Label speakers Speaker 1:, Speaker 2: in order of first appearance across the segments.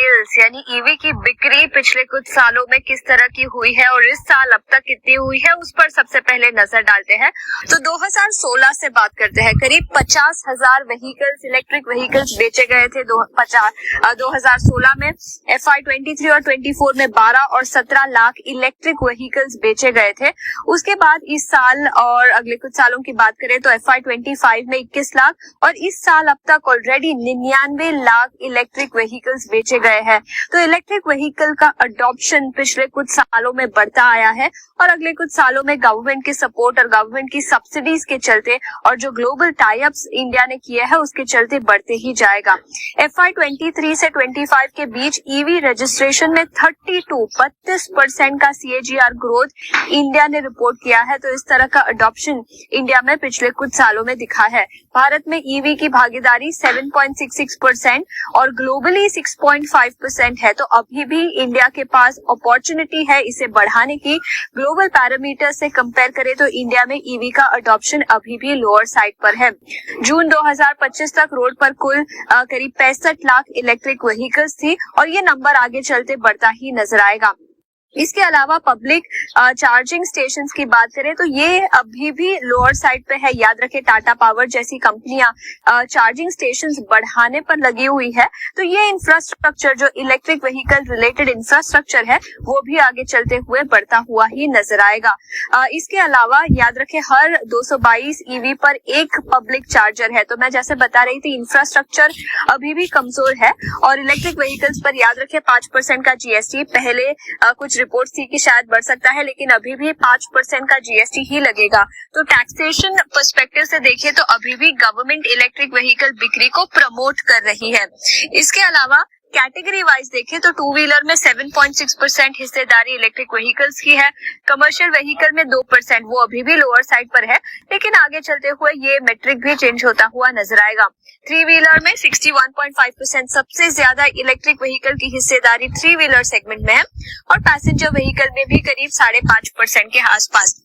Speaker 1: Sales यानी EV की बिक्री पिछले कुछ सालों में किस तरह की हुई है और इस साल अब तक कितनी हुई है, उस पर सबसे पहले नजर डालते हैं। तो 2016 से बात करते हैं। करीब 50,000 व्हीकल्स, इलेक्ट्रिक व्हीकल्स बेचे गए थे 2016 में। FY23 और 24 में 12 और 17 लाख इलेक्ट्रिक व्हीकल्स बेचे गए थे। उसके बाद इस साल और अगले कुछ सालों की बात करें तो FY25 में 21 लाख और इस साल अब तक ऑलरेडी 99 लाख इलेक्ट्रिक व्हीकल्स बेचे गए हैं। तो इलेक्ट्रिक व्हीकल का अडॉप्शन पिछले कुछ सालों में बढ़ता आया है और अगले कुछ सालों में गवर्नमेंट के सपोर्ट और गवर्नमेंट की सब्सिडीज के चलते और जो ग्लोबल टाई अप्स इंडिया ने किए हैं उसके चलते बढ़ते ही जाएगा। FY23 से 25 के बीच ईवी रजिस्ट्रेशन में 32% का CAGR ग्रोथ इंडिया ने रिपोर्ट किया है। तो इस तरह का अडॉप्शन इंडिया में पिछले कुछ सालों में दिखा है। भारत में ईवी की भागीदारी 7.66% और ग्लोबली 6.5% है। तो अभी भी इंडिया के पास अपॉर्चुनिटी है इसे बढ़ाने की। ग्लोबल पैरामीटर से कंपेयर करें तो इंडिया में ईवी का अडॉप्शन अभी भी लोअर साइड पर है। जून 2025 तक रोड पर कुल करीब 65 लाख इलेक्ट्रिक व्हीकल्स थी और ये नंबर आगे चलते बढ़ता ही नजर आएगा। इसके अलावा पब्लिक चार्जिंग स्टेशंस की बात करें तो ये अभी भी लोअर साइड पे है। याद रखें, टाटा पावर जैसी कंपनियां चार्जिंग स्टेशंस बढ़ाने पर लगी हुई है। तो ये इंफ्रास्ट्रक्चर जो इलेक्ट्रिक व्हीकल रिलेटेड इंफ्रास्ट्रक्चर है वो भी आगे चलते हुए बढ़ता हुआ ही नजर आएगा। इसके अलावा याद रखें, हर 222 ईवी पर एक पब्लिक चार्जर है। तो मैं जैसे बता रही थी, इंफ्रास्ट्रक्चर अभी भी कमजोर है और इलेक्ट्रिक व्हीकल्स पर याद रखें 5% का GST। पहले कुछ रिपोर्ट थी कि शायद बढ़ सकता है, लेकिन अभी भी 5% का GST ही लगेगा। तो टैक्सेशन पर्सपेक्टिव से देखें तो अभी भी गवर्नमेंट इलेक्ट्रिक व्हीकल बिक्री को प्रमोट कर रही है। इसके अलावा कैटेगरी वाइज देखें तो टू व्हीलर में 7.6% हिस्सेदारी इलेक्ट्रिक व्हीकल्स की है। कमर्शियल व्हीकल में 2%, वो अभी भी लोअर साइड पर है, लेकिन आगे चलते हुए ये मेट्रिक भी चेंज होता हुआ नजर आएगा। थ्री व्हीलर में 61.5%, सबसे ज्यादा इलेक्ट्रिक व्हीकल की हिस्सेदारी थ्री व्हीलर सेगमेंट में है और पैसेंजर व्हीकल में भी करीब 5.5% के आसपास।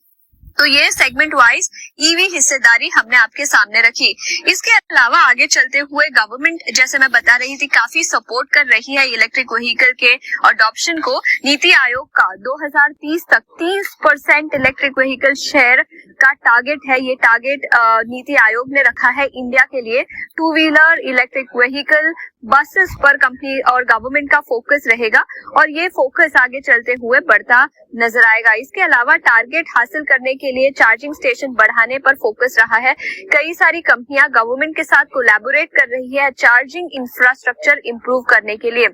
Speaker 1: तो ये सेगमेंट वाइज ईवी हिस्सेदारी हमने आपके सामने रखी। इसके अलावा आगे चलते हुए गवर्नमेंट, जैसे मैं बता रही थी, काफी सपोर्ट कर रही है इलेक्ट्रिक व्हीकल के अडॉप्शन को। नीति आयोग का 2030 तक 30% इलेक्ट्रिक व्हीकल शेयर का टारगेट है। ये टारगेट नीति आयोग ने रखा है इंडिया के लिए। Two wheeler electric vehicle buses पर कंपनी और गवर्नमेंट का फोकस रहेगा और ये फोकस आगे चलते हुए बढ़ता नजर आएगा। इसके अलावा टारगेट हासिल करने के लिए चार्जिंग स्टेशन बढ़ाने पर फोकस रहा है। कई सारी कंपनियां गवर्नमेंट के साथ कोलैबोरेट कर रही है चार्जिंग इंफ्रास्ट्रक्चर इंप्रूव करने के लिए।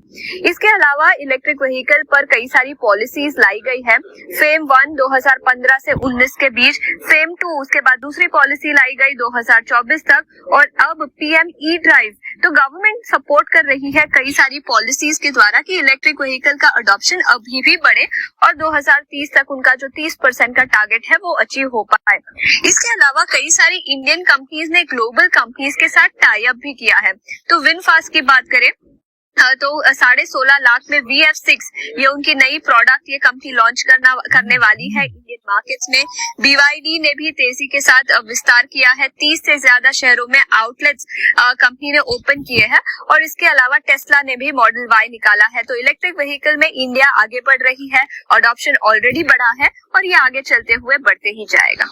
Speaker 1: इसके अलावा इलेक्ट्रिक व्हीकल पर कई सारी पॉलिसीज लाई गई है। फेम 1 2015 से 19 के बीच, फेम 2 उसके बाद दूसरी पॉलिसी लाई गई 2024 तक और अब PM E-ड्राइव। तो गवर्नमेंट सपोर्ट कर रही है कई सारी पॉलिसीज के द्वारा कि इलेक्ट्रिक व्हीकल का अडॉप्शन अभी भी बढ़े और 2030 तक उनका जो 30% का टारगेट है वो अचीव हो पाए। इसके अलावा कई सारी इंडियन कंपनीज ने ग्लोबल कंपनीज के साथ टाई अप भी किया है। तो विनफास्ट की बात करें तो 16.5 लाख में VF6 ये उनकी नई प्रोडक्ट ये कंपनी लॉन्च करने वाली है इंडियन मार्केट्स में। BYD ने भी तेजी के साथ विस्तार किया है। 30 से ज्यादा शहरों में आउटलेट्स कंपनी ने ओपन किए हैं और इसके अलावा टेस्ला ने भी मॉडल Y निकाला है। तो इलेक्ट्रिक व्हीकल में इंडिया आगे बढ़ रही है, अडॉप्शन ऑलरेडी बढ़ा है और ये आगे चलते हुए बढ़ते ही जाएगा।